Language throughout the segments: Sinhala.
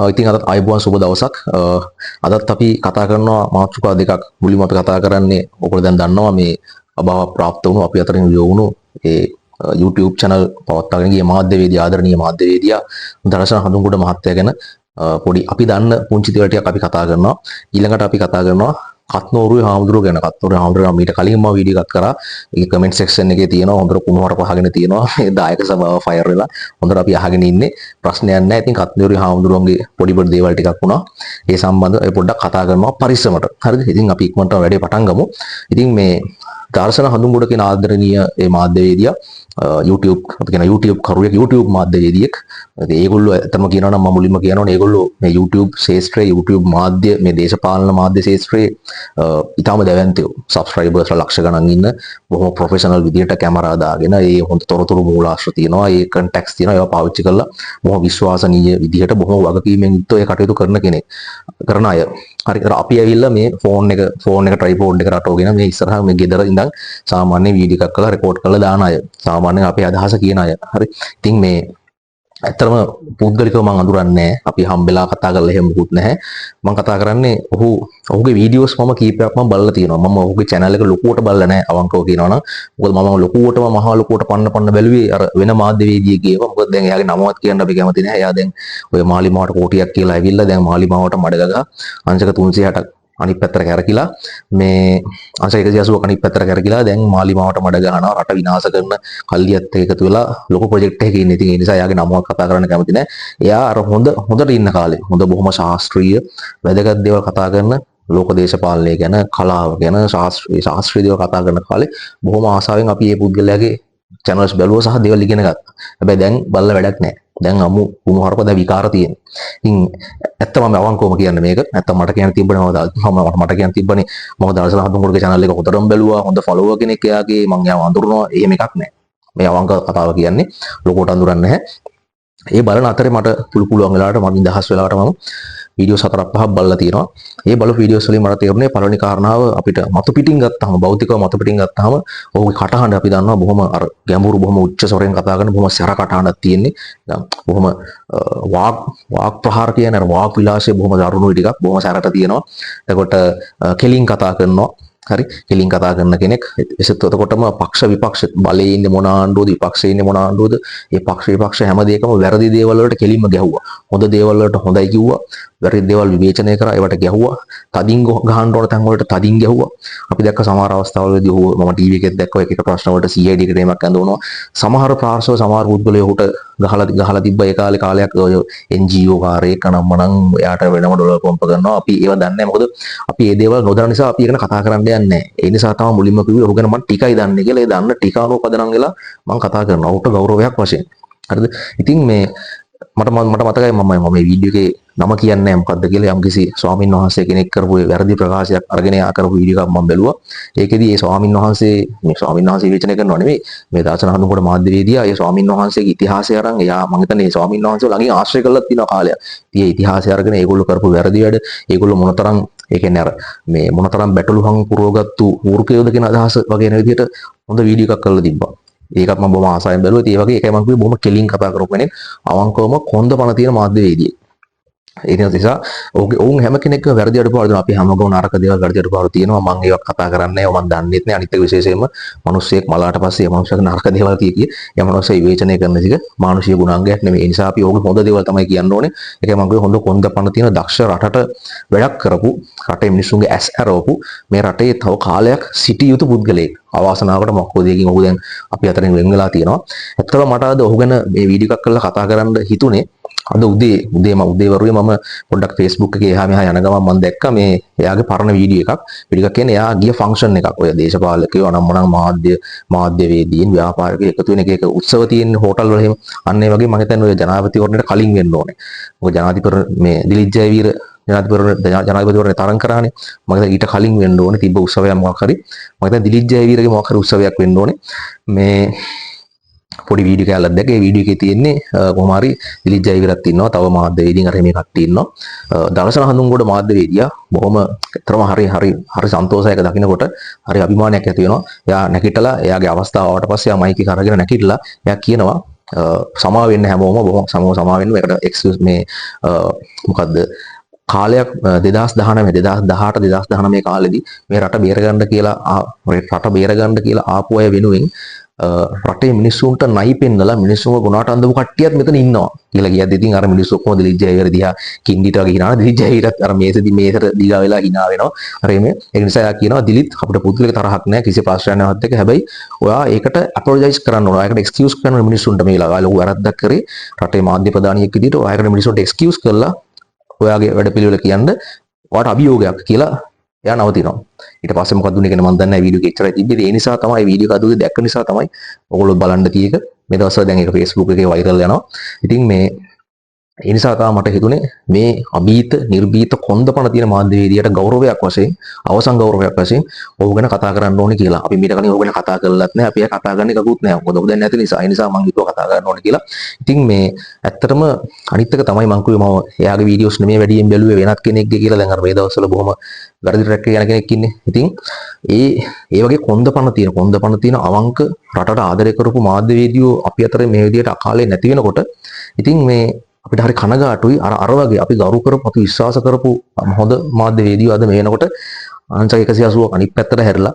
ඉතින් අදත් ආයුබෝවන් සුබ දවසක්. අදත් අපි කතා කරනවා මාතෘකා දෙකක්. මුලින්ම අපි කතා කරන්නේ ඔයගොල්ලෝ දැන් දන්නවා මේ අභාව ප්‍රාප්ත වුණු අපි අතරින් යොවුණු ඒ YouTube channel පවත්වාගෙන ගිය මාධ්‍යවේදී ආදරණීය මාධ්‍යවේදියා දර්ශන හඳුන්ගොඩ මහත්තයා ගැන පොඩි අපි දන්න පුංචි දේවල් ටිකක් අපි කතා කරනවා. ඊළඟට අපි කතා කරනවා කත්නෝරුවේ හාමුදුරුවෝ ගැන. කත්නෝරුවේ හාමුදුරුවෝ මීට කලින් මම වීඩියෝ එකක් කරා. ඒක කමෙන්ට් සෙක්ෂන් එකේ තියෙනවා. හොඳට කුණුවර පහගෙන තියෙනවා. මේ දායක සභාව ෆයර් වෙලා හොඳට අපි අහගෙන ඉන්නේ. ප්‍රශ්නයක් නැහැ. ඉතින් කත්නෝරුවේ හාමුදුරුවන්ගේ පොඩි පොඩි දේවල් ටිකක් වුණා. ඒ සම්බන්ධව අපි පොඩ්ඩක් කතා කරනවා පරිස්සමට. හරිද? ඉතින් අපි ඉක්මනට වැඩේ පටන් ගමු. ඉතින් මේ දර්ශන හඳුන්ගොඩ කියන ආදරණීය ඒ මාධ්‍යවේදියා YouTube අපි කියන YouTube කරුවෙක් YouTube මාධ්‍යවේදියෙක්. ඉතින් ඒගොල්ලෝ ඇත්තම කියනවා නම් මම මුලින්ම කියනවනේ ඒගොල්ලෝ මේ YouTube ශාස්ත්‍රයේ YouTube මාධ්‍ය මේ දේශපාලන මාධ්‍ය ශාස්ත්‍රයේ ඊටම දැවැන්තයෝ. සබ්ස්ක්‍රයිබර්ස්ලා ලක්ෂ ගණන් ඉන්න බොහොම ප්‍රොෆෙෂනල් විදියට කැමරා දාගෙන ඒ හොඳ තොරතුරු මූලාශ්‍ර තියෙනවා. ඒ කන්ටැක්ට්ස් තියෙනවා. ඒවා පාවිච්චි කරලා බොහොම විශ්වාසනීය විදියට බොහොම වගකීමෙන් යුක්තව ඒ කටයුතු කරන කෙනෙක්. කරන අය. හරි අපි ඇවිල්ලා මේ ෆෝන් එක ට්‍රයිපෝඩ් එක රටවගෙන මේ ඉස්සරහා මේ ගෙදර ඉඳන් සාමාන්‍ය වීඩියෝ එකක් කරලා රෙකෝඩ් කරලා දාන අය. සාමාන්‍යයෙන් අපේ අදහස කියන අය. හරි. ඉතින් මේ ඇත්තටම පුද්ගලිකව මම අඳුරන්නේ නැහැ. අපි හම්බෙලා කතා කරලා එහෙම මුකුත් නැහැ. මම කතා කරන්නේ ඔහුගේ වීඩියෝස් මම කීපයක් මම බලලා තියෙනවා. මම ඔහුගේ channel එක ලොකුවට බලලා නැහැ අවංකව කියනවා නම්. මොකද මම ලොකුවටම මහා ලොකුවට පන්න බැලුවේ අර වෙන මාධ්‍යවේදියෙක්ගේව. මොකද දැන් එයාගේ නමවත් කියන්න අපි කැමති නැහැ. එයා දැන් ඔය මාලිමාවට කෝටියක් කියලා ඇවිල්ලා දැන් මාලිමාවට මඩ ගගා අංශක 360ක් අනිත් පැත්තට කැරකිලා මේ අංශක 180ක් අනිත් පැත්තට කැරකිලා දැන් මාලිමාවට මඩ ගහනවා රට විනාශ කරන කල්ලියත් එකතු වෙලා ලොකු ප්‍රොජෙක්ට් එකක ඉන්නේ. ඉතින් ඒ නිසා එයාගේ නමවත් කතා කරන්න කැමති නැහැ. එයා අර හොඳට ඉන්න කාලේ හොඳ බොහොම ශාස්ත්‍රීය වැදගත් දේවල් කතා කරන ලෝක දේශපාලනය ගැන කලාව ගැන ශාස්ත්‍රීය දේවල් කතා කරන කාලේ බොහොම ආසාවෙන් අපි මේ පුද්ගලයාගේ channels බැලුවා සහ දේවල් ඉගෙන ගත්තා. හැබැයි දැන් බලලා වැඩක් නැහැ. දැන් අමු කුණු හරප දැන් විකාර තියෙනවා. ඉතින් ඇත්තම මම අවංකවම කියන්නේ මේක. නැත්තම් මට කියන්න තිබ්බනේ මට කියන්න තිබ්බනේ මම දර්ශන හඳුන්ගොඩගේ channel එක හොඳටම බැලුවා. හොඳ follower කෙනෙක් එයාගේ මම එයාව අඳුරනවා. එහෙම එකක් නැහැ. මේ අවංක කතාව කියන්නේ ලොකෝට අඳුරන්නේ නැහැ. ඒ බලන අතරේ මට පුළුවන් වෙලාවට මම දහස් වෙලාවට මම වීඩියෝස් 4-5ක් බලලා තියෙනවා. ඒ බලපු වීඩියෝස් වලින් මට තේරුනේ පළවෙනි කාරණාව අපිට මතු පිටින් ගත්තාම භෞතිකව මතු පිටින් ගත්තාම ඔහුගේ කටහඬ අපි දන්නවා බොහොම අර ගැඹුරු බොහොම උච්ච ස්වරයෙන් කතා කරන බොහොම සැර කටහඬක් තියෙන්නේ. බොහොම වාක් ප්‍රහාර කියන අර වාක් විලාසය බොහොම දරුණුයි ටිකක් බොහොම සැරට තියෙනවා. එතකොට කෙලින් කතා කරනවා. හරි කෙලින් කතා කරන කෙනෙක්. එතකොටම පක්ෂ විපක්ෂ බලයේ ඉන්නේ මොන ආණ්ඩුවද විපක්ෂයේ ඉන්නේ මොන ආණ්ඩුවද ඒ පක්ෂ විපක්ෂ හැම දෙයකම වැරදි දේවල් වලට කෙලින්ම ගැහුවා. හොඳ දේවල් වලට හොඳයි කිව්වා. වැරදි දේවල් විවේචනය කරා ඒවට ගැහුවා. තදින් ගහන්න ඕන තැන් වලට තදින් ගැහුවා. අපි දැක්ක සමහර අවස්ථාවලදී මම ටීවී එකෙත් දැක්කා එක ප්‍රශ්න වලට CID එකට එමක් ඇඳවනවා. සමහර ප්‍රාර්ශව සමහර පුද්ගලයෝ උට ගහලා තිබ්බ ඒ කාලයක් ඔය NGO කාර්යයක නම්මනම් එයාට වෙනම ඩොලර් පම්ප කරනවා. අපි ඒව දන්නේ නැහැ. මොකද අපි මේ දේවල් නොදන්න නිසා අපි ඒකන කතා කරන්න යන්නේ නැහැ. ඒ නිසා තමයි මුලින්ම කිව්වේ ඔහු ගැන මම ටිකයි දන්නේ කියලා. ඒ දන්න ටික අනුව පදනම් වෙලා මම කතා කරනවා. ඔහුට ගෞරවයක් වශයෙන්. හරිද? ඉතින් මේ මට මතකයි මම මේ වීඩියෝ එකේ නම කියන්නේ නැහැ මොකද්ද කියලා යම්කිසි ස්වාමින් වහන්සේ කෙනෙක් කරපු වැරදි ප්‍රකාශයක් අරගෙන යා කරපු වීඩියෝ එකක් මම බැලුවා. ඒකෙදි ඒ ස්වාමින් වහන්සේ විවේචනය කරනවා නෙමෙයි මේ දර්ශන හඳුන්ගොඩ මාධ්‍යවේදියා ඒ ස්වාමින් වහන්සේගේ ඉතිහාසය අරන් එයා මම හිතන්නේ ඒ ස්වාමින් වහන්සේ ළඟින් ආශ්‍රය කරලා තියෙන කාලයක්. ඉතින් ඒ ඉතිහාසය අරගෙන ඒගොල්ලෝ කරපු වැරදි වැඩ ඒගොල්ලෝ මොනතරම් ඒ කියන්නේ අර මේ මොනතරම් බැටළුහන් පුරවගත්තු ඌර්කයෝද කියන අදහස වගේ වෙන විදිහට හොඳ වීඩියෝ එකක් කරලා තිබ්බා. ඒකත් මම බොහොම ආසාවෙන් බැලුවා. ඒ වගේ එකයි මම කිව්වේ බොහොම කෙලින් කතා කරපු කෙනෙක්. අවංකවම කොන්ද පණ තියෙන මාධ්‍යවේදියෙක්. ඒ නිසා ඔවුන් හැම කෙනෙක්ම වැරදි අඩුපාඩු දෙනවා. අපි හැමෝම නරක දේවල් වැරදි අඩුපාඩු තියෙනවා. මම ඒවත් කතා කරන්නේ නැහැ. මම දන්නේත් නැහැ. අනිත් එක විශේෂයෙන්ම මිනිස්සෙක් මලාට පස්සේ මේ මිනිස්සුන්ගේ නරක දේවල් කිය ඒ මිනිස්සු විවේචනය කරන එක මානුෂීය ගුණාංගයක් නෙමෙයි. ඒ නිසා අපි ඕගේ හොඳ දේවල් තමයි කියන්න ඕනේ. ඒකයි මම කිව්වේ හොඳ කොන්ද පණ තියෙන දක්ෂ රටට වැඩක් කරපු රටේ මිනිස්සුන්ගේ ඇස් ඇරවපු මේ රටේ තව කාලයක් සිටිය යුතු පුද්ගලයෙක්. අවාසනාවකට මොකෝදයකින් ඔහු දැන් අපි අතරින් වෙන් වෙලා තියෙනවා. ඇත්තටම මට අද ඔහු ගැන මේ වීඩියෝ එකක් කරලා කතා කරන්න හිතුනේ. අද උදේවරුේ මම පොඩ්ඩක් Facebook එකේ එහා මෙහා යන ගමන් මම දැක්කා මේ එයාගේ පරණ වීඩියෝ එකක්. වීඩියෝ එකක් කියන්නේ එයා ගිය ෆන්ක්ෂන් එකක්. ඔය දේශපාලකයෝ අනම්මනම් මාධ්‍යවේදීන් ව්‍යාපාරිකයෝ එකතු වෙන එක උත්සව තියෙන හෝටල් වල එහෙම අන්න ඒ වගේ මම හිතන්නේ ඔය ජනාධිපතිවරණයට කලින් වෙන්න ඕනේ. මොකද ජනාධිපති මේ දිලිත් ජයවීර ජනාධිපතිවරණය තරඟ කරානේ. මම හිතා ඊට කලින් වෙන්න ඕනේ තිබ්බ උත්සවයක් මොකක් හරි. මම හිතා දිලිත් ජයවීරගේ මොකක් හරි උත්සවයක් වෙන්න ඕනේ. මේ පොඩි වීඩියෝ කැලක් දැක්ක. ඒ වීඩියෝ එකේ තියෙන්නේ කොහොම හරි දිලිත් ජයවීරත් ඉන්නවා. තව මාධ්‍යවේදීන් අර මේ කට්ටිය ඉන්නවා. දර්ශන හඳුන්ගොඩ මාධ්‍යවේදියා බොහොම තරම හරි සන්තෝෂයක දකින්නකොට හරි අභිමානයක් ඇති වෙනවා. එයා නැගිටලා එයාගේ අවස්ථාව ආවට පස්සේ එයා මයික් එක අරගෙන නැගිටලා එයා කියනවා සමා වෙන්න හැමෝම බොහොම සමා වෙන්න. ඒකට එක්ස්කියුස් මේ මොකද්ද කාලයක් 2019 2019 කාලෙදී මේ රට බේරගන්න කියලා ආපු අය වෙනුවෙන් රටේ මිනිස්සුන්ට නයි පෙන්නලා මිනිස්සුන්ව ගුණාට අඳපු කට්ටියත් මෙතන ඉන්නවා කියලා කියද්දි ඉතින් අර මිනිස්සු ඔක්කොම දිලිජ්ජය ඉවර දිහා කින්ඩිට වගේ හිනාන දිලිජ්ජයටත් අර මේසට දිගා වෙලා hina වෙනවා. අර මේ ඒ නිසා යා කියනවා දිලිත් අපිට පුදුලික තරහක් නැහැ කිසි ප්‍රශ්නයක් නැවත් එක. හැබැයි ඔයා ඒකට අපොලොජයිස් කරන්න ඕන. ඒකට එක්ස්කියුස් කරන්න මිනිස්සුන්ට මේ ලොකු වැරද්දක් කරේ රටේ මාධ්‍ය ප්‍රධානියෙක් විදිහට ඔයාකට මිනිස්සුන්ට එක්ස්කියුස් කරලා ඔයාගේ වැඩපිළිවෙල කියන්න ඔයාට අභියෝගයක් කියලා එයා නවතිනවා. ඊට පස්සේ මොකක්ද උනේ කියන මම දන්නේ නැහැ. වීඩියෝ එක එච්චරයි තිබ්බේ. ඒ නිසා තමයි වීඩියෝ එක අදුවේ දැක්ක නිසා තමයි ඔයගොල්ලෝ බලන්න තියෙක. මේ දවස්වල දැන් ඒක Facebook එකේ වෛරල් යනවා. ඉතින් මේ ඒ නිසා තමයි මට හිතුනේ මේ අභීත නිර්භීත කොන්දපණ තියෙන මාධ්‍යවේදියට ගෞරවයක් වශයෙන් අවසන් ගෞරවයක් වශයෙන් ඔහු ගැන කතා කරන්න ඕනේ කියලා. අපි මීට කලින් ඔහු ගැන කතා කරලත් නැහැ. අපි කතා කරන්න එකකුත් නැහැ. මොකද ඔහු දැන් නැති නිසා. ඒ නිසා මම හිතුවා කතා කරන්න ඕනේ කියලා. ඉතින් මේ ඇත්තටම අනිත් එක තමයි මම කිව්වේ මම එයාගේ වීඩියෝස් නෙමෙයි වැඩියෙන් බැලුවේ වෙනත් කෙනෙක්ගේ කියලා. දැන් අර මේ දවස්වල බොහොම වැරදි ට්‍රැක් එකේ යන කෙනෙක් ඉන්නේ. ඉතින් ඒ වගේ කොන්දපණ තියෙන අවංක රටට ආදරය කරපු මාධ්‍යවේදියෝ අපි අතර මේ විදිහට අකාලේ නැති වෙනකොට ඉතින් මේ අපිට හරි කනගාටුයි. අර වගේ අපි ගෞරව කරපු අපි විශ්වාස කරපු හොඳ මාධ්‍යවේදියෝ අද මේ වෙනකොට අංශක 180ක් අනිත් පැත්තට හැරිලා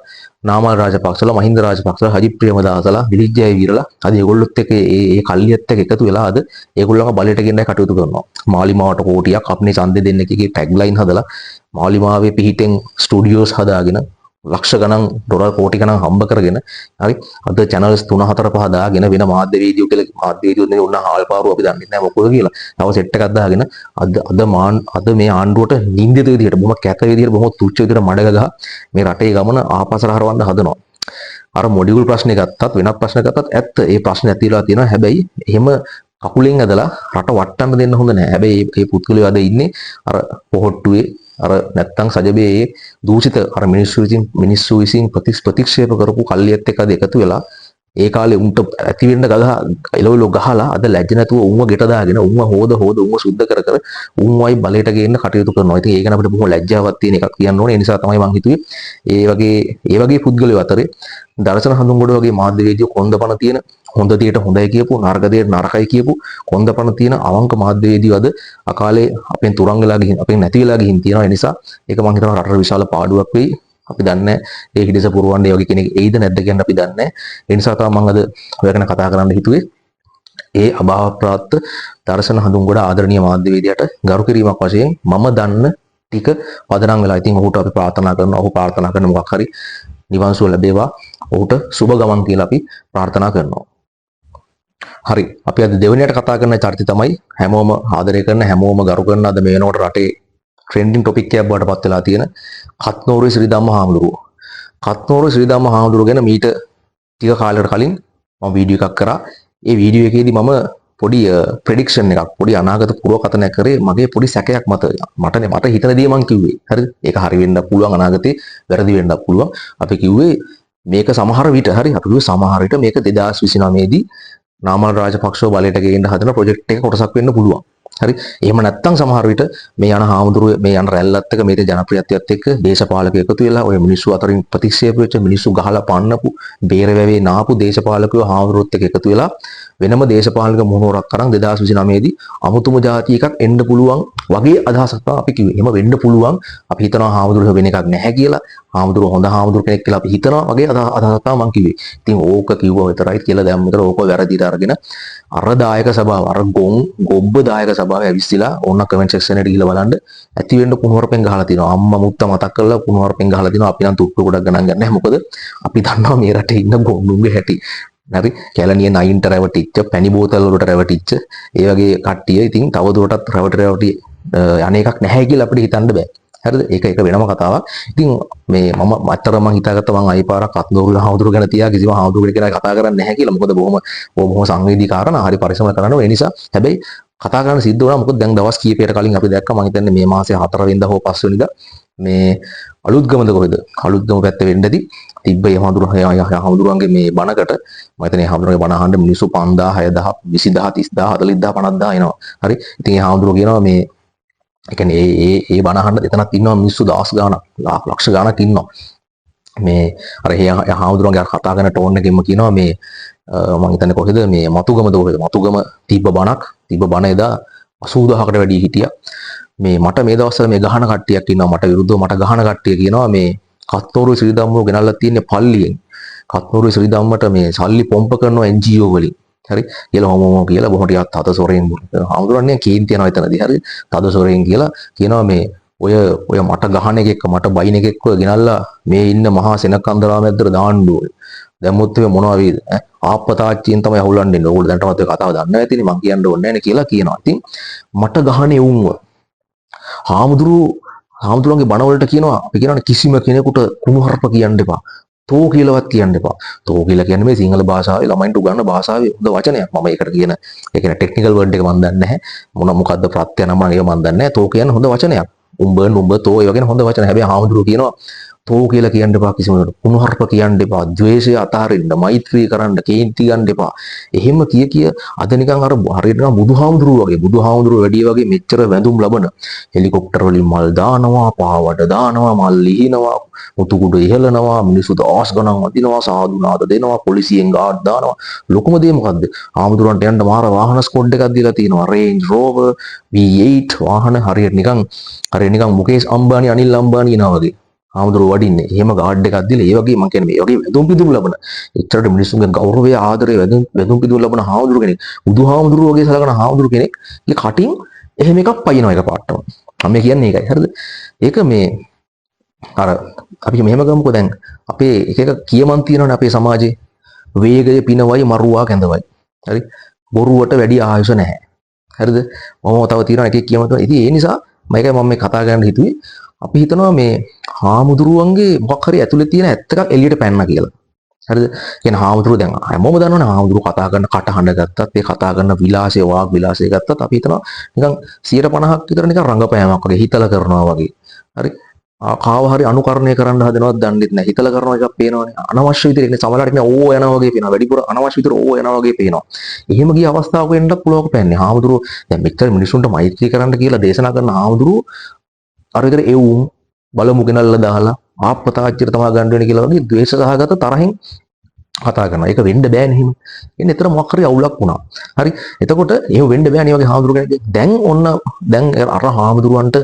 නාමල් රාජපක්ෂලා මහින්ද රාජපක්ෂලා හජි ප්‍රේමදාසලා දිලිජ්ජය වීරලා අද ඒගොල්ලොත් එක්ක ඒ කල්ලියත් එක්ක එකතු වෙලා අද ඒගොල්ලෝම බලයට ගෙන්නයි කටයුතු කරනවා. මාලිමාවට කෝටියක් අපේ ඡන්දෙ දෙන්න එකේ ටැග්ලයින් හදලා මාලිමාවේ පිහිටෙන් ස්ටුඩියෝස් හදාගෙන ලක්ෂ ගණන් ඩොලර් කෝටි ගණන් හම්බ කරගෙන හරි අද channels 3-4-5 දාගෙන වෙන මාධ්‍යවේදියෝ කියලා මාධ්‍යවේදියෝ නේ උන්න හාල්පාරු අපි දන්නේ නැහැ මොකද කියලා. තව සෙට් එකක් දාගෙන අද මේ ආණ්ඩුවට නින්දිත විදියට බොහොම කැත විදියට බොහොම තුච්ච විදියට මඩ ගහ මේ රටේ ගමන ආපස්සට හරවන්න හදනවා. අර මොඩියුල් ප්‍රශ්නේ ගත්තත් වෙනත් ප්‍රශ්න ගත්තත් ඇත්ත ඒ ප්‍රශ්නේ ඇතිලා තියෙනවා. හැබැයි එහෙම කකුලෙන් ඇදලා රට වටන්න දෙන්න හොඳ නැහැ. හැබැයි මේ පුත්කලේ අද ඉන්නේ අර පොහොට්ටුවේ අර නැත්තම් සජබේ දූෂිත අර මිනිස්සු විසින් ප්‍රතික්ෂේප කරපු කල්ලියත් එක්ක අද එකතු වෙලා ඒ කාලේ උන්ට ඇති වෙන්න එලොවිලො ගහලා අද ලැජ්ජ නැතුව උන්ව ගෙට දාගෙන උන්ව හොද උන්ව සුද්ධ කර උන්වයි බලයට ගේන්න කටයුතු කරනවා. ඉතින් ඒක ගැන අපිට බොහොම ලැජ්ජාවක් තියෙන එකක් කියන්න ඕනේ. ඒ නිසා තමයි මම හිතුවේ ඒ වගේ පුද්ගලයෝ අතරේ දර්ශන හඳුන්ගොඩ වගේ මාධ්‍යවේදියෝ කොන්දපණ තියෙන හොඳ දෙයට හොඳයි කියපු නරක දෙයට නරකයි කියපු කොන්දපණ තියෙන අවංක මාධ්‍යවේදියෝ අද අකාලේ අපෙන් තුරන් වෙලා ගිහින් අපෙන් නැති වෙලා ගිහින් තියෙනවා. ඒ නිසා ඒක මම හිතනවා රටට විශාල පාඩුවක් වෙයි. අපි දන්නේ ඒ හිඩස පුරවන්නේ වගේ කෙනෙක් එයිද නැද්ද කියන අපි දන්නේ. ඒ නිසා තමයි මම අද ඔය ගැන කතා කරන්න හිතුවේ. ඒ අභාවප්‍රාප්ත දර්ශන හඳුන්ගොඩ ආදරණීය මාධ්‍යවේදියාට ගරු කිරීමක් වශයෙන් මම දන්න ටික පදනම් වෙලා ඉතින් ඔහුට අපි ප්‍රාර්ථනා කරනවා. ඔහු ප්‍රාර්ථනා කරන මොකක් හරි නිවන් සුව ලැබේවා. ඔහුට සුබ ගමන් කියලා අපි ප්‍රාර්ථනා කරනවා. හරි. අපි අද දෙවෙනියට කතා කරන චරිතය තමයි හැමෝම ආදරය කරන හැමෝම ගරු කරන අද මේ වෙනකොට රටේ ට්‍රෙන්ඩින් ටොපික් එකක් බවට පත් වෙලා තියෙන කත්නෝරුවේ ශ්‍රී ධම්ම හාමුදුරුවෝ. කත්නෝරුවේ ශ්‍රී ධම්ම හාමුදුරුවෝ ගැන මීට ටික කාලයකට කලින් මම වීඩියෝ එකක් කරා. ඒ වීඩියෝ එකේදී මම පොඩි ප්‍රෙඩික්ෂන් එකක් පොඩි අනාගත පුරවකථනයක් කරේ මගේ පොඩි සැකයක් මත මට හිතන දේ මම කිව්වේ. හරිද? ඒක හරි වෙන්නත් පුළුවන් අනාගතේ වැරදි වෙන්නත් පුළුවන්. අපි කිව්වේ මේක සමහර විට හරි අපි කිව්වේ සමහර විට මේක 2029 දී නාමල් රාජපක්ෂව බලයට ගේන්න හදන ප්‍රොජෙක්ට් එක කොටසක් වෙන්න පුළුවන්. හරි එහෙම නැත්නම් සමහර විට මේ යන හාමුදුරුවෝ මේ යන රැල්ලත් එක්ක මේ ජනප්‍රියත්වයත් එක්ක දේශපාලකයෝ එකතු වෙලා ඔය මිනිස්සු අතරින් ප්‍රතික්ෂේප වෙච්ච මිනිස්සු ගහලා පන්නපු බේරවැවේ නාපු දේශපාලකයෝ හාමුදුරුවොත් එක්ක එකතු වෙලා වෙනම දේශපාලක මොහොරක් කරන් 2029 දී අමුතුම જાති එකක් එන්න පුළුවන් වගේ අදහසක් තමයි අපි කිව්වේ. එහෙම වෙන්න පුළුවන්. අපි හිතනවා හාමුදුරුවෝ වෙන එකක් නැහැ කියලා. හාමුදුරුවෝ හොඳ හාමුදුරුවෝ කෙනෙක් කියලා අපි හිතනවා වගේ අදහසක් තමයි මම කිව්වේ. ඉතින් ඕක කිව්වා විතරයි කියලා දැන් මෙතන ඕක වැරදිට අරගෙන අර දායක සභාව අර ගොබ්බ දායක සභාව ඇවිස්සලා ඕන කමෙන්ට් සෙක්ෂන් එකට ගිහලා බලන්න ඇති වෙන්න කුණුවරපෙන් ගහලා තිනවා. අම්මා මුත්තා මතක් කරලා කුණුවරපෙන් ගහලා තිනවා. අපි නම් තුප්පු ගොඩක් ගණන් ගන්න නැහැ. මොකද අපි දන්නවා මේ රටේ ඉන්න ගොන්නුන්ගේ හැටි. හරි කැලණිය නයින්ට රැවටිච්ච පැණි බෝතල් වලට රැවටිච්ච ඒ වගේ කට්ටිය ඉතින් තව දුරටත් රැවටි අනේකක් නැහැ කියලා අපිට හිතන්න බෑ. හරිද? ඒක වෙනම කතාවක්. ඉතින් මේ මම අත්‍තරම මම හිතාගත්තා මම ආයි පාරක් කත්නෝරුල හාමුදුරු ගැන තියා කිසිම හාමුදුරු කෙනෙක් කතා කරන්නේ නැහැ කියලා. මොකද බොහොම සංවේදී කාරණා. හරි පරිස්සම කරන්න ඕනේ. ඒ නිසා හැබැයි කතා කරන්න සිද්ධ වුණා. මොකද දැන් දවස් කීපයකට කලින් අපි දැක්කා මම හිතන්නේ මේ මාසේ 4 වෙනිදා හෝ 5 වෙනිදා මේ අලුත්ගමද කොහෙද? අලුත්ගම පැත්තේ වෙන්නදී තිබ්බ හාමුදුරුවන්ගේ මේ බණකට මම හිතන්නේ හාමුදුරුවන්ගේ බණ අහන්න මිනිස්සු 5000 6000 20000 30000 40000 50000 එනවා. හරි. ඉතින් මේ හාමුදුරුවෝ කියනවා මේ ඒ කියන්නේ ඒ බණ අහන්න එතනත් ඉන්නවා මිනිස්සු දහස් ගාණක් ලක්ෂ ගාණක් ඉන්නවා. මේ අර හාමුදුරුවන්ගේ අර කතා කරන ටෝන් එකෙන්ම කියනවා මේ මම හිතන්නේ කොහෙද මේ මතුගම දෝහෙද මතුගම තිබ්බ බණ එදා 80000කට වැඩි හිටියා. මේ මට මේ දවස්වල මේ ගහන කට්ටියක් ඉන්නවා මට විරුද්ධව මට ගහන කට්ටිය කියනවා මේ කත්නෝරුවේ ශ්‍රී ධම්මෝ ගෙනල්ලා තියෙන්නේ පල්ලියෙන්. කත්නෝරුවේ ශ්‍රී ධම්මට මේ සල්ලි පොම්ප කරනවා NGO වලින්. හරි කියලා හොමෝ කියලා බොහොම ටිකක් තද සොරෙන් හාමුදුරන්නේ කේන්ති යනවා එතනදී. හරි තද සොරෙන් කියලා කියනවා මේ ඔය මට ගහන එකෙක් මට බයින එකෙක්ව ගෙනල්ලා මේ ඉන්න මහා සෙනකන්දරාම ඇද්දට දාන්න ඕනේ. දැම්මොත් මේ මොනවා වේද? ආප්පතාච්චියෙන් තමයි අහුලන්නේ. ඕගොල්ලෝ දැනටමත් ඔය කතාව දන්නේ නැතිනේ මං කියන්න ඕනේ නැහැ නේ කියලා කියනවා. ඉතින් මට ගහන්නේ උන්ව. හාමුදුරුවන්ගේ බණවලට කියනවා අපි කියනවානේ කිසිම කෙනෙකුට කුණුහරුප කියන්න එපා. තෝ කියලාවත් කියන්න එපා. තෝ කියලා කියන්නේ මේ සිංහල භාෂාවේ ළමයින්ට උගන්වන භාෂාවේ හොඳ වචනයක්. මම ඒකට කියන ඒ කියන්නේ ටෙක්නිකල් වර්ඩ් එක මම දන්නේ නැහැ. මොකද්ද ප්‍රත්‍ය නම ඒක මම දන්නේ නැහැ. තෝ කියන්නේ හොඳ වචනයක්. උඹ තෝ ඒ වගේ හොඳ වචන. හැබැයි හාමුදුරුවෝ කියනවා තෝ කියලා කියන්න එපා කිසිම කෙනෙකුට. කුණුහරුප කියන්න එපා. ද්වේෂය අතහරින්න, මෛත්‍රී කරන්න, කේන්ති ගන්න එපා. එහෙම කිය අද නිකන් අර හරියට නිකන් බුදුහාමුදුරුවෝ වැඩි වගේ මෙච්චර වැඳුම් ලබන හෙලිකොප්ටර් වලින් මල් දානවා, පාවඩ දානවා, මල් ලිහිනවා, මුතුකුඩ ඉහලනවා, මිනිස්සු දවස් ගණන් වදිනවා, සාදු නාද දෙනවා, පොලිසියෙන් ගාඩ් දානවා. ලොකුම දේ මොකද්ද? හාමුදුරුවන්ට යන්න මාර වාහන ස්කොඩ් එකක් දීලා තියෙනවා. රේන්ජ් රෝවර් V8 වාහන හරියට නිකන් මුකේෂ් අම්බානි අනිල් අම්බානි එනවා වගේ. හාමුදුරුවෝ වඩින්නේ. එහෙම ගාඩ් එකක් දීලා ඒ වගේ මම කියන්නේ මේ වගේ වැඳුම් පිදුම් ලබන එච්චරට මිනිස්සුන්ගේ ගෞරවය ආදරය වැඳුම් පිදුම් ලබන හාමුදුරුවෝ කෙනෙක්. බුදුහාමුදුරුවෝ වගේ සලකන හාමුදුරුවෝ කෙනෙක් කටින් එහෙම එකක් පයින්නවා එකපාරටම. මම කියන්නේ ඒකයි. හරිද? ඒක මේ අර අපි මෙහෙම ගමුකෝ දැන් අපේ එක කියමන් තියෙනවනේ අපේ සමාජයේ වේගය පිනවයි මරුවා කැඳවයි. හරි? බොරුවට වැඩි ආයුෂ නැහැ. හරිද? මම තව තියෙනවා එකෙක් කියමන් තියෙනවා. ඉතින් ඒ නිසා මම මේ කතා කරන්න හිතුවේ අපි හිතනවා මේ හාමුදුරුවන්ගේ මොකක් හරි ඇතුලේ තියෙන ඇත්ත එකක් එළියට පැනනා කියලා. හරිද? කියන්නේ හාමුදුරුවෝ දැන් හැමෝම දන්නවනේ හාමුදුරුවෝ කතා කරන කටහඬ ගත්තත් ඒ කතා කරන විලාසය වාග් විලාසය ගත්තත් අපි හිතනවා නිකන් 150ක් විතර නිකන් රංගපෑමක් වගේ හිතලා කරනවා වගේ. හරි? කාව හරි අනුකරණය කරන්න හදනවත් දන්නෙත් නැහැ. හිතලා කරන එකක් පේනවනේ. අනවශ්‍ය විදිහට ඉන්නේ සමහරවිට ඉන්නේ ඕ යනවා වගේ පේනවා. වැඩිපුර අනවශ්‍ය විදිහට ඕ යනවා වගේ පේනවා. එහෙම ගිය අවස්ථාවක වෙන්නත් පුළුවන් පෑන්නේ. හාමුදුරුවෝ දැන් මෙච්චර මිනිසුන්ට මෛත්‍රී කරන්න කියලා දේශනා කරන හාමුදුරුවෝ අර විතර එවුම් බලමු ගෙනල්ලා දාලා ආප්පතාච්චියට තමයි ගන්න වෙන්නේ කියලා වගේ ද්වේෂ සහගත තරහින් කතා කරනවා. ඒක වෙන්න බෑනේ එහෙම. එන්නේ එතන මොකක් හරි අවුලක් වුණා. හරි. එතකොට එහෙම වෙන්න බෑනේ වගේ හාමුදුරු කෙනෙක්. දැන් අර හාමුදුරුවන්ට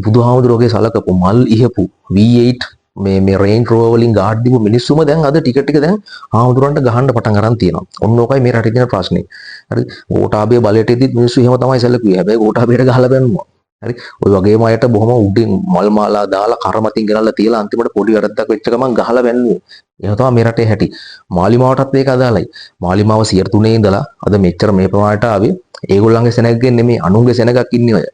බුදුහාමුදුරුවෝගේ සලකපු මල් ඉහපු V8 මේ රේන්ජ් රෝවර් වලින් ගාඩ් දීපු මිනිස්සුම දැන් අද ටික දැන් හාමුදුරුවන්ට ගහන්න පටන් අරන් තියෙනවා. ඔන්න ඕකයි මේ රටේ තියෙන ප්‍රශ්නේ. හරි. ගෝඨාභය බලයට එද්දි මිනිස්සු එහෙම තමයි සැලකුවේ. හැබැයි ගෝඨාභයට ගහලා බැන්නුවා. හරි ඔය වගේම අයට බොහොම උඩින් මල් මාලා දාලා කරමතින් ගෙනල්ලා තියලා අන්තිමට පොඩි වැරද්දක් වෙච්ච ගමන් ගහලා බැන්නුවේ. එහෙම තමයි මේ රටේ හැටි. මාලිමාවටත් ඒක අදාළයි. මාලිමාව 3 ඉඳලා අද මෙච්චර මේ ප්‍රමාණයට ආවේ ඒගොල්ලන්ගේ සෙනගගෙන් නෙමෙයි අනුන්ගේ සෙනගක් ඉන්නේ ඔය.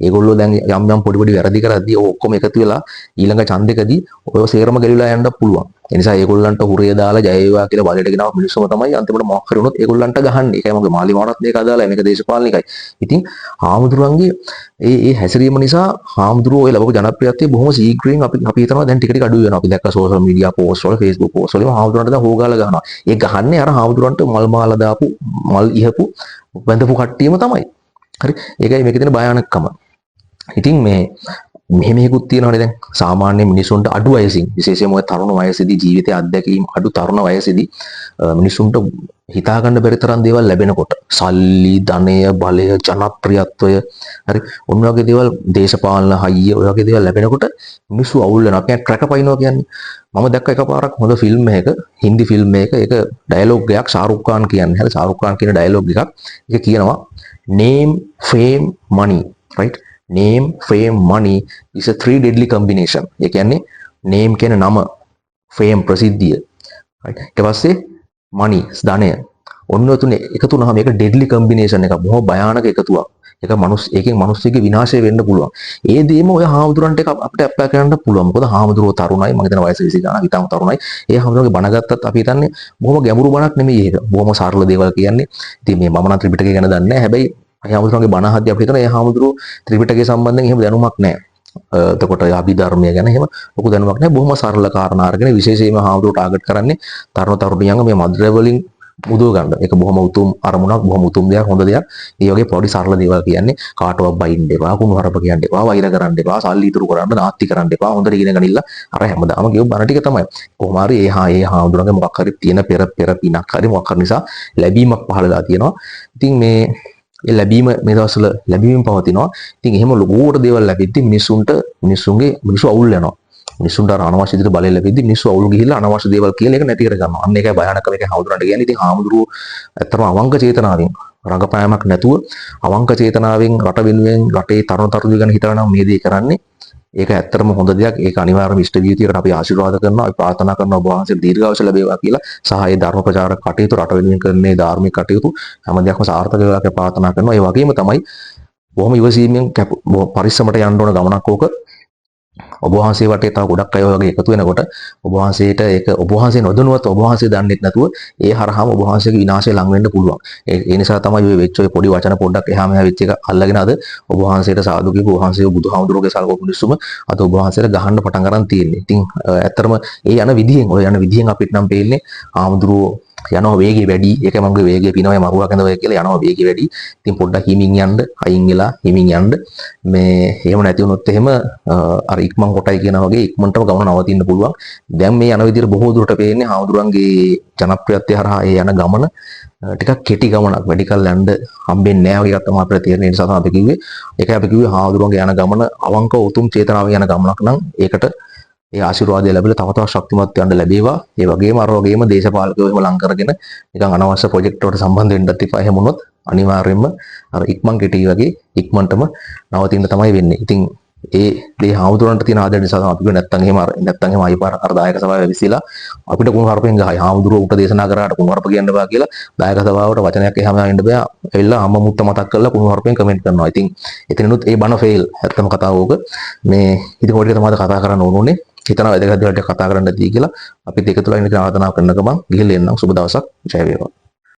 ඒගොල්ලෝ දැන් යම් පොඩි වැරදි කරද්දී ඔය ඔක්කොම එකතු වෙලා ඊළඟ ඡන්දෙකදී ඔය සේරම ගෙලිලා යන්න පුළුවන්. ඒ නිසා ඒගොල්ලන්ට හුරේ දාලා ජය වේවා කියලා බලයට ගෙනාව මිනිස්සුම තමයි අන්තිමට මොකක් හරි වුණොත් ඒගොල්ලන්ට ගහන්නේ. ඒකයි මගේ මාලිමාවටත් මේක අදාළයි. මේක දේශපාලනිකයි. ඉතින් හාමුදුරුවන්ගේ ඒ හැසිරීම නිසා හාමුදුරුවෝ ඔය ලැබපු ජනප්‍රියත්වය බොහොම ශීඝ්‍රයෙන් අපි හිතනවා දැන් ටික අඩු වෙනවා. අපි දැක්ක සෝෂල් මීඩියා පෝස්ට් වල Facebook පෝස්ට් වල හාමුදුරුවන්ට දැන් හොගාලා ගහනවා. ඒ ගහන්නේ අර හාමුදුරුවන්ට මල් මාලා දාපු මල් ඉහපු බඳපු කට්ටියම තමයි. හරි. ඒකයි මේකේ තියෙන භයානකකම. ඉතින් මෙහෙම එකකුත් තියෙනවානේ දැන් සාමාන්‍ය මිනිසුන්ට අඩු වයසින් විශේෂයෙන්ම ඔය තරුණ වයසේදී ජීවිතයේ අත්දැකීම් අඩු තරුණ වයසේදී මිනිසුන්ට හිතා ගන්න බැරි තරම් දේවල් ලැබෙනකොට සල්ලි ධනය බලය ජනප්‍රියත්වය හරි ඔන්න වගේ දේවල් දේශපාලන හයිය ඔය වගේ දේවල් ලැබෙනකොට මිනිස්සු අවුල් වෙනවා. අපි ක්‍රැකපයින්නවා කියන්නේ මම දැක්ක එකපාරක් හොඳ ෆිල්ම් එකක හින්දි ෆිල්ම් එකක ඒක ඩයලොග් එකක් ශාරුක් ખાන් කියන්නේ. හරි ශාරුක් ખાන් කියන ඩයලොග් එකක්. ඒක කියනවා name fame money right name fame money is a 3 deadly combination. ඒ කියන්නේ name කියන නම fame ප්‍රසිද්ධිය right ඊට පස්සේ money ධනය ඔන්න ඔය තුනේ එකතු වුණාම මේක deadly combination එකක්. බොහොම භයානක එකතුවක්. ඒකෙන් මිනිස්සුගේ විනාශය වෙන්න පුළුවන්. ඒ දෙයම ඔය හාමුදුරන්ට අපිට ඇප්ලයි කරන්න පුළුවන්. මොකද හාමුදුරුවෝ තරුණයි. මම හිතන වයස 20 ගානක් ඊටම තරුණයි. ඒ හාමුදුරුවෝගේ බණ ගත්තත් අපි හිතන්නේ බොහොම ගැඹුරු බණක් නෙමෙයි ඒක. බොහොම සරල දේවල් කියන්නේ. ඉතින් මේ මම නම් ත්‍රිපිටකය ගැන දන්නේ නැහැ. හැබැයි හාමුදුරුවන්ගේ බණ අහද්දී අපිට හිතනවා ඒ හාමුදුරුවෝ ත්‍රිපිටකය සම්බන්ධයෙන් එහෙම දැනුමක් නැහැ. එතකොට අභිධර්මය ගැන එහෙම ලොකු දැනුමක් නැහැ. බොහොම සරල කාරණා අරගෙන විශේෂයෙන්ම හාමුදුරුවෝ ටාගට් කරන්නේ තරුණ තරුණියන්ගේ මේ මද්ද්‍රව්‍ය වලින් මුදව ගන්න. ඒක බොහොම උතුම් අරමුණක්, බොහොම උතුම් දෙයක්, හොඳ දෙයක්. ඒ වගේ පොඩි සරල දේවල් කියන්නේ කාටවත් බයින්න එපා, කුණු හරප කියන්න එපා, වෛර කරන්න එපා, සල්ලි ඉතුරු කරන්න, නාස්ති කරන්න එපා. හොඳට ඉගෙන ගනින්න. අර හැමදාම කියව බණ ටික තමයි. කොහොම හරි ඒ හාමුදුරන්ගේ මොකක් හරි තියෙන පෙර පිනක් හරි මොකක් හරි නිසා ලැබීමක් පහළලා තියෙනවා. ඉතින් මේ ලැබීම මේ දවස්වල ලැබීම පවතිනවා. ඉතින් එහෙම ලොකුවට දේවල් ලැබෙද්දි මිනිස්සු අවුල් වෙනවා. මිනිස්සුන්ට අනවශ්‍ය විදිහට බලය ලැබෙද්දි මිනිස්සු අවුල් ගිහිල්ලා අනවශ්‍ය දේවල් කියලා ඒක නැති කර ගන්නවා. අන්න ඒකයි භයානක මේක හාමුදුරන්ට කියන්නේ. ඉතින් හාමුදුරුවෝ ඇත්තටම අවංක චේතනාවෙන් රඟපෑමක් නැතුව අවංක චේතනාවෙන් රට වෙනුවෙන් රටේ තරුණ තරුණිය ගැන හිතලා නම් මේ දේ කරන්නේ. ඒක ඇත්තටම හොඳ දෙයක්. ඒක අනිවාර්යයෙන්ම ඉෂ්ට විදියට අපි ආශිර්වාද කරනවා. අපි ප්‍රාර්ථනා කරනවා ඔබ වහන්සේට දීර්ඝායුෂ ලැබේවා කියලා. සහ ඒ ධර්ම ප්‍රචාරක කටයුතු රට වෙනුවෙන් කරන්නේ ධාර්මික කටයුතු හැම දෙයක්ම සාර්ථක වේවා කියලා ප්‍රාර්ථනා කරනවා. ඒ වගේම තමයි බොහොම ඉවසීමෙන් පරිස්සමට යන්න ඕන ගමනක් ඕක. ඔබ වහන්සේ වටේ තව ගොඩක් අය වගේ එකතු වෙනකොට ඔබ වහන්සේට ඒක ඔබ වහන්සේ නොදැනුවත් ඔබ වහන්සේ දන්නේ නැතුව ඒ හරහාම ඔබ වහන්සේගේ විනාශය ලඟ වෙන්න පුළුවන්. ඒ නිසා තමයි ඔය වෙච්ච ඔය පොඩි වචන පොඩ්ඩක් එහා මෙහා වෙච්ච එක අල්ලගෙන අද ඔබ වහන්සේට සාදු කියපු ඔබ වහන්සේ බුදුහාමුදුරුවෝගේ සල්ප මිනිස්සුම අද ඔබ වහන්සේට ගහන්න පටන් ගන්න තියෙන්නේ. ඉතින් ඇත්තටම ඒ යන විදිහෙන් අපිට නම් පේන්නේ හාමුදුරුවෝ යනවා වේගය වැඩි. ඒක මගේ වේගය පිනවයි මරුවා කැඳ ඔය කියලා යනවා වේගය වැඩි. ඉතින් පොඩ්ඩක් හිමින් යන්න, අයින් වෙලා හිමින් යන්න. මේ එහෙම නැති වුණොත් එහෙම අර ඉක්මන් කොටයි කියන වගේ ඉක්මනටම ගමන නවතින්න පුළුවන්. දැන් මේ යන විදිහට බොහෝ දුරට පේන්නේ හාමුදුරන්ගේ ජනප්‍රියත්වය හරහා ඒ යන ගමන ටිකක් කෙටි ගමනක්. වැඩි කල් යන්න හම්බෙන්නේ නැහැ වගේ එකක් තමයි අපිට තේරෙන්නේ. ඒ නිසා තමයි අපි කිව්වේ. ඒකයි අපි කිව්වේ හාමුදුරන්ගේ යන ගමන අවංක උතුම් චේතනාවෙන් යන ගමනක් නම් ඒකට ඒ ආශිර්වාදය ලැබිලා තව තවත් ශක්තිමත් වෙන්න ලැබේවා. ඒ වගේම අර වගේම දේශපාලකයෝ එහෙම ලං කරගෙන නිකන් අනවශ්‍ය ප්‍රොජෙක්ට් වලට සම්බන්ධ වෙන්නත් එපා. එහෙම වුණොත් අනිවාර්යයෙන්ම අර ඉක්මන් කෙටි වගේ ඉක්මනටම නවතින්න තමයි වෙන්නේ. ඉතින් ඒ දේ හාමුදුරන්ට තියෙන ආදරය නිසා තමයි අපි කිව්වේ නැත්තම් එහෙම අයිපාර අර දායක සභාවේ විසිලා අපිට කුණු හරපෙන් ගහයි. හාමුදුරුවෝ උට දේශනා කරාට කුණු හරප කියන්න බෑ කියලා දායක සභාවට වචනයක් එහාම යන්න බෑ. එවිලා අම්මා මුත්ත මතක් කරලා කුණු හරපෙන් කමෙන්ට් කරනවා. ඉතින් එතනනොත් ඒ බන ෆේල්. ඇත්තම කතාව ඕක. මේ ඉතින් ඔය ටික තමයි කතා කරන්න ඕනේ. හිතනවා වැදගත් දේවල් ටික කතා කරන්න දී කියලා අපිත් එකතුලා ඉන්න ආරාධනා කරන ගමන් ගිහින් එන්නම්. සුබ දවසක්. ජය වේවා.